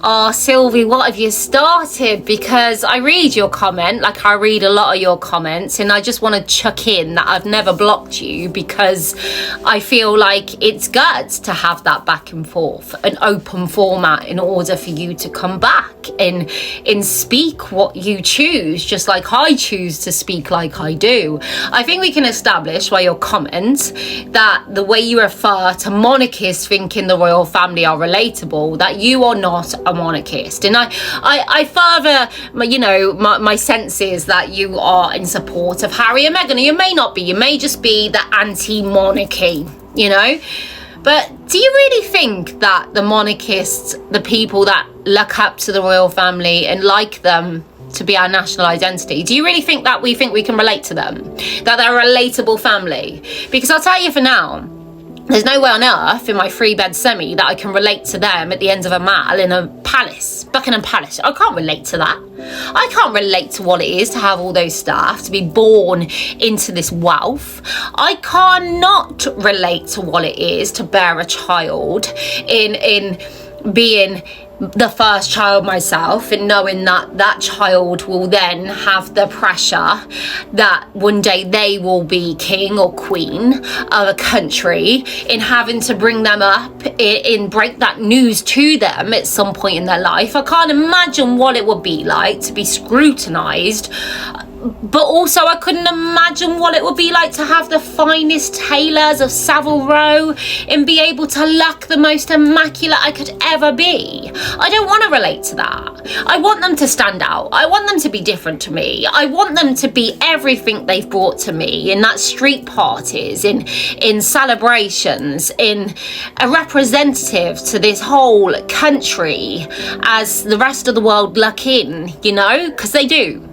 Oh, Sylvie, what have you started? Because I read your comment, like I read a lot of your comments, and I just want to chuck in that I've never blocked you because I feel like it's good to have that back and forth, an open format in order for you to come back and speak what you choose, just like I choose to speak like I do. I think we can establish by your comments that the way you refer to monarchists thinking the royal family are relatable, that you are not a monarchist. And I further, my sense is that you are in support of Harry and Meghan. You may not be, you may just be the anti-monarchy, But do you really think that the monarchists, the people that look up to the royal family and like them to be our national identity, do you really think that we can relate to them? That they're a relatable family? Because I'll tell you for now, there's no way on earth in my 3-bed semi that I can relate to them at the end of a mile in a palace, Buckingham Palace. I can't relate to that. I can't relate to what it is to have all those staff, to be born into this wealth. I cannot relate to what it is to bear a child in being the first child myself, and knowing that that child will then have the pressure that one day they will be king or queen of a country, in having to bring them up in break that news to them at some point in their life. I can't imagine what it would be like to be scrutinized, but also I couldn't imagine what it would be like to have the finest tailors of Savile Row and be able to look the most immaculate I could ever be. I don't want to relate to that. I want them to stand out. I want them to be different to me. I want them to be everything they've brought to me in that street parties, in celebrations, in a representative to this whole country as the rest of the world look in, because they do.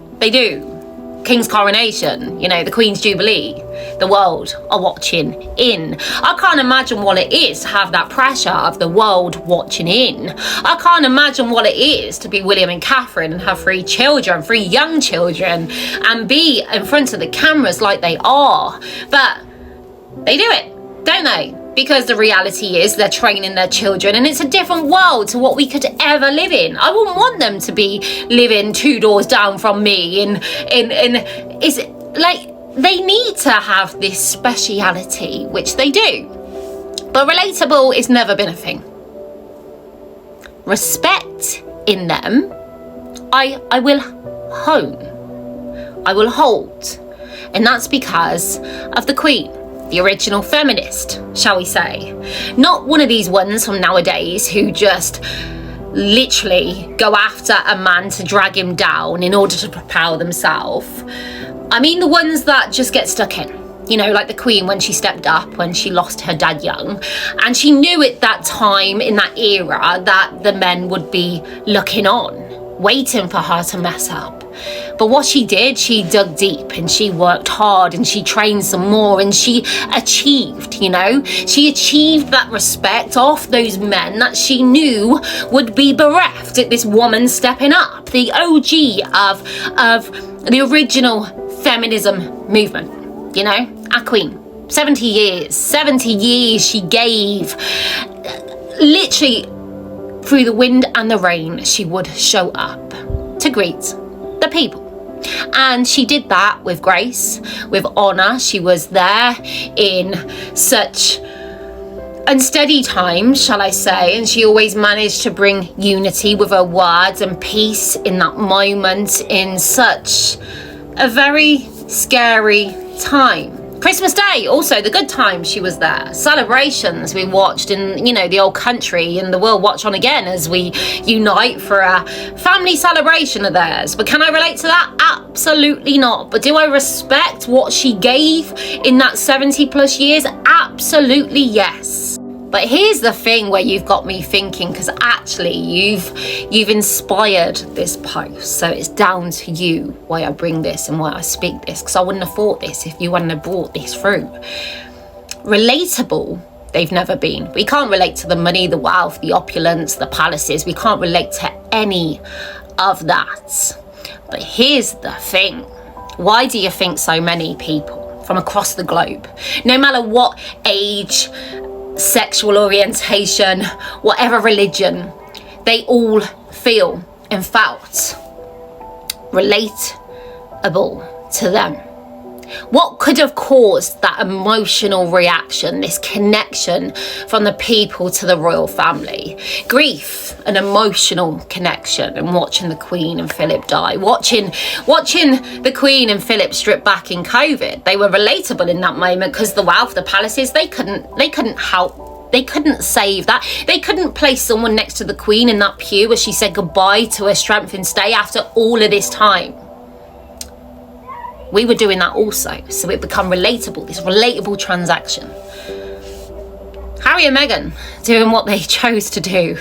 King's coronation, the Queen's Jubilee, the world are watching in. I can't imagine what it is to have that pressure of the world watching in. I can't imagine what it is to be William and Catherine and have 3 young children, and be in front of the cameras like they are. But they do it, don't they? Because the reality is they're training their children, and it's a different world to what we could ever live in. I wouldn't want them to be living 2 doors down from me, and is like they need to have this speciality, which they do. But relatable has never been a thing. Respect in them, I will hone, I will hold, and that's because of the Queen. The original feminist, shall we say. Not one of these ones from nowadays who just literally go after a man to drag him down in order to propel themselves. I mean the ones that just get stuck in. Like the Queen when she stepped up, when she lost her dad young. And she knew at that time, in that era, that the men would be looking on, waiting for her to mess up. But what she did, she dug deep and she worked hard and she trained some more, and she achieved, She achieved that respect off those men that she knew would be bereft at this woman stepping up. The OG of the original feminism movement, our Queen. 70 years she gave. Literally, through the wind and the rain, she would show up to greet the people. And she did that with grace, with honour. She was there in such unsteady times, shall I say, and she always managed to bring unity with her words and peace in that moment, in such a very scary time. Christmas Day, also the good times she was there. Celebrations we watched in, the old country, and the world watch on again as we unite for a family celebration of theirs. But can I relate to that? Absolutely not. But do I respect what she gave in that 70 plus years? Absolutely yes. But here's the thing where you've got me thinking, because actually you've inspired this post, so it's down to you why I bring this and why I speak this, because I wouldn't have thought this if you wouldn't have brought this through. Relatable, they've never been. We can't relate to the money, the wealth, the opulence, the palaces. We can't relate to any of that. But here's the thing. Why do you think so many people from across the globe, no matter what age, sexual orientation, whatever religion, they all feel and felt relatable to them. What could have caused that emotional reaction, this connection from the people to the royal family? Grief, an emotional connection, and watching the Queen and Philip die, watching the Queen and Philip strip back in COVID. They were relatable in that moment because the wealth, the palaces, they couldn't help. They couldn't save that. They couldn't place someone next to the Queen in that pew as she said goodbye to her strength and stay after all of this time. We were doing that also, so it became relatable, this relatable transaction. Harry and Meghan doing what they chose to do,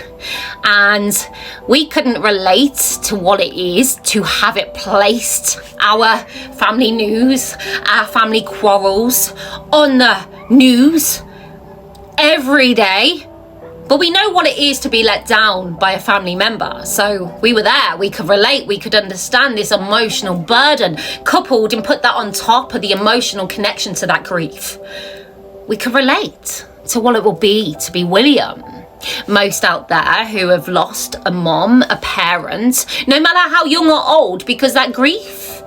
and we couldn't relate to what it is to have it placed, our family news, our family quarrels on the news every day. But we know what it is to be let down by a family member. So we were there, we could relate, we could understand this emotional burden, coupled and put that on top of the emotional connection to that grief. We could relate to what it will be to be William. Most out there who have lost a mom, a parent, no matter how young or old, because that grief,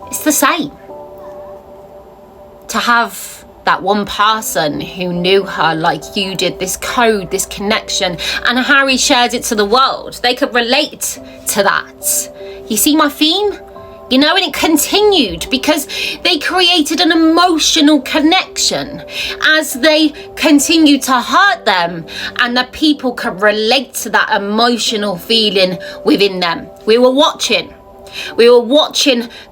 it's the same. To have that one person who knew her like you did, this code, this connection, and Harry shared it to the world. They could relate to that. You see my theme? You know, and it continued because they created an emotional connection as they continued to hurt them, and the people could relate to that emotional feeling within them. We were watching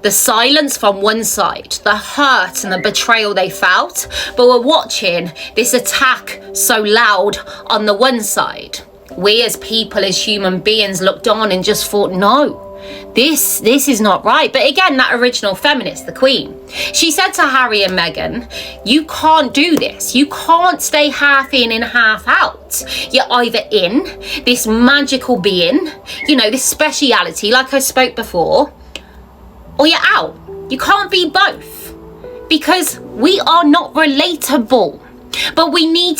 the silence from one side, the hurt and the betrayal they felt, but we're watching this attack so loud on the one side. We as people, as human beings, looked on and just thought, no, this is not right. But again, that original feminist, the Queen, she said to Harry and Meghan, you can't do this. You can't stay half in and half out. You're either in this magical being, you know, this speciality, like I spoke before, or you're out. You can't be both, because we are not relatable. But we need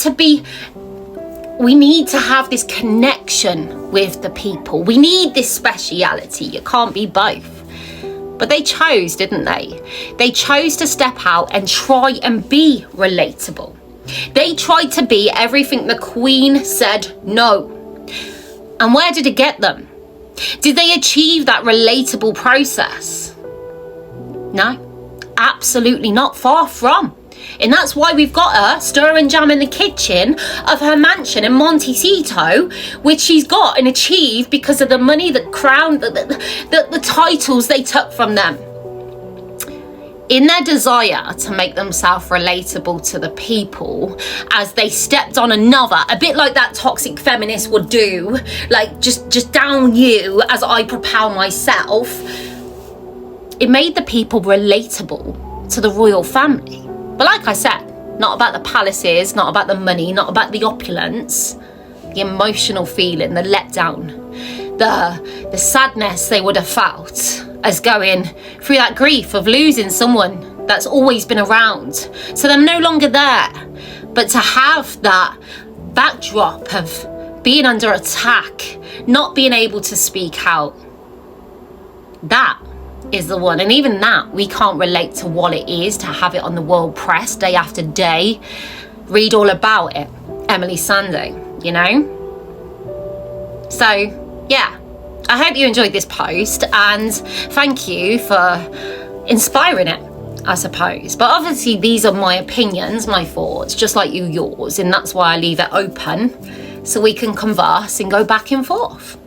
to have this connection with the people. We need this speciality. You can't be both. But they chose, didn't they? They chose to step out and try and be relatable. They tried to be everything the Queen said no. And where did it get them? Did they achieve that relatable process? No, absolutely not. Far from. And that's why we've got her stirring jam in the kitchen of her mansion in Montecito, which she's got and achieved because of the money, the crown, the titles they took from them. In their desire to make themselves relatable to the people, as they stepped on another, a bit like that toxic feminist would do, like just down you as I propel myself, it made the people relatable to the royal family. But like I said, not about the palaces, not about the money, not about the opulence, the emotional feeling, the letdown, the sadness they would have felt as going through that grief of losing someone that's always been around. So they're no longer there. But to have that backdrop of being under attack, not being able to speak out, that is the one. And even that, we can't relate to what it is to have it on the world press day after day. Read all about it. Emily Sandé, you know? So, yeah. I hope you enjoyed this post, and thank you for inspiring it, I suppose. But obviously, these are my opinions, my thoughts, just like yours. And that's why I leave it open so we can converse and go back and forth.